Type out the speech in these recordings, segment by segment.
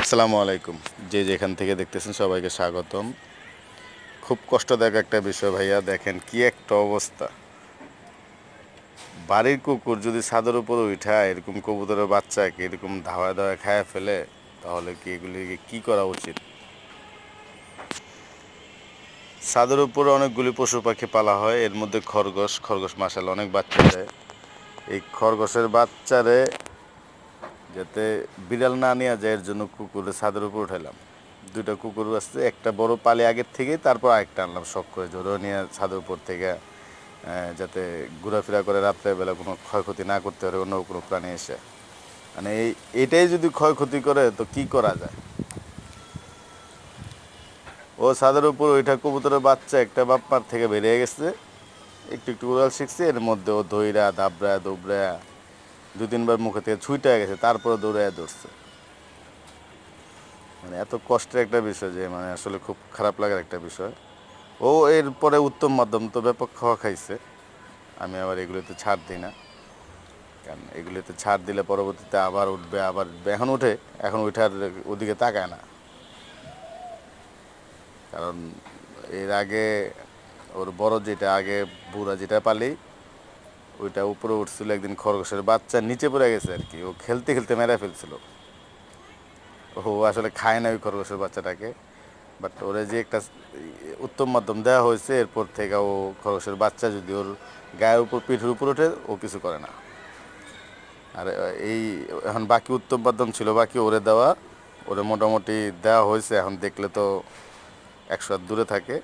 আসসালামু আলাইকুম। যে যেখান থেকে দেখতেছেন সবাইকে স্বাগতম। খুব কষ্টদায়ক একটা বিষয় ভাইয়া, দেখেন কি একটা অবস্থা। বাড়ির কুকুর যদি ছাদের উপরে উঠায় এরকম কবুতরের বাচ্চাকে এরকম ধাওয়া ধাওয়া খায় ফেলে, তাহলে কি এগুলিকে কি করা উচিত? ছাদের উপরে অনেকগুলি পশু পাখি পালা হয়, এর মধ্যে খরগোশ মাশাআল্লাহ অনেক বাচ্চা দেয়। এই খরগোশের বাচ্চারে যাতে বিড়াল না নিয়ে যায় এর জন্য কুকুরের ছাদের উপর উঠাইলাম। দুইটা কুকুর আসছে, একটা বড় পালে আগের থেকেই, তারপর আরেকটা আনলাম শখ করে জোরেও নিয়ে ছাদের উপর থেকে, যাতে ঘোরাফেরা করে রাত্রেবেলা কোনো ক্ষয়ক্ষতি না করতে পারে অন্য কোনো প্রাণী এসে। মানে এটাই যদি ক্ষয়ক্ষতি করে তো কি করা যায়? ও ছাদের উপর ওইটা কবুতরের বাচ্চা একটা বাপ্পার থেকে বেরিয়ে গেছে, একটু একটু উড়াল শিখছে, এর মধ্যে ও ধইরা দাবড়া দুবড়া দু তিনবার মুখে থেকে ছুটে গেছে, তারপরে দৌড়ায় ধরছে। মানে এত কষ্টের একটা বিষয় যে মানে আসলে খুব খারাপ লাগার একটা বিষয়। ও এরপরে উত্তম মাধ্যম তো ব্যাপক খাওয়া খাইছে। আমি আবার এগুলোতে ছাড় দিই না, কারণ এগুলোতে ছাড় দিলে পরবর্তীতে আবার উঠবে আবার উঠবে। এখন উঠে, এখন উঠার ওদিকে তাকায় না, কারণ এর আগে ওর বড় যেটা আগে বুড়া যেটা পালি ওইটা উপরে উঠছিল, একদিন খরগোশের বাচ্চা নিচে পড়ে গেছে আর কি, ও খেলতে খেলতে মেরে ফেলছিল। ও আসলে খায় না ওই খরগোশের বাচ্চাটাকে, বাট ওরে যে একটা উত্তম মাধ্যম দেওয়া হয়েছে, এরপর থেকে ও খরগোশের বাচ্চা যদি ওর গায়ের উপর পিঠের উপর ওঠে ও কিছু করে না। আর এই এখন বাকি উত্তম মাধ্যম ছিল বাকি ওরে দেওয়া, ওরে মোটামুটি দেওয়া হয়েছে। এখন দেখলে তো 100 হাত দূরে থাকে।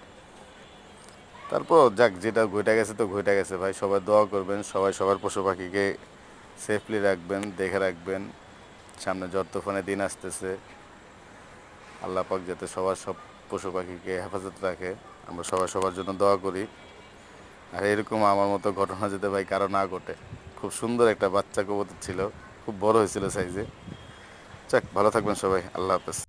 তারপর যাক, যেটা ঘটে গেছে তো ঘটে গেছে ভাই। সবাই দোয়া করবেন, সবাই সবার পশু পাখিকে সেফলি রাখবেন, দেখে রাখবেন। সামনে ঝড় তুফানের দিন আসতেছে, আল্লাহ পাক যাতে সবার সব পশু পাখিকে হেফাজত রাখে, আমরা সবাই সবার জন্য দোয়া করি। আর এরকম আমার মতো ঘটনা যাতে ভাই কারো না ঘটে। খুব সুন্দর একটা বাচ্চা কবুতর ছিল, খুব বড় হয়েছিল সাইজে। যাক, ভালো থাকবেন সবাই, আল্লাহ হাফেজ।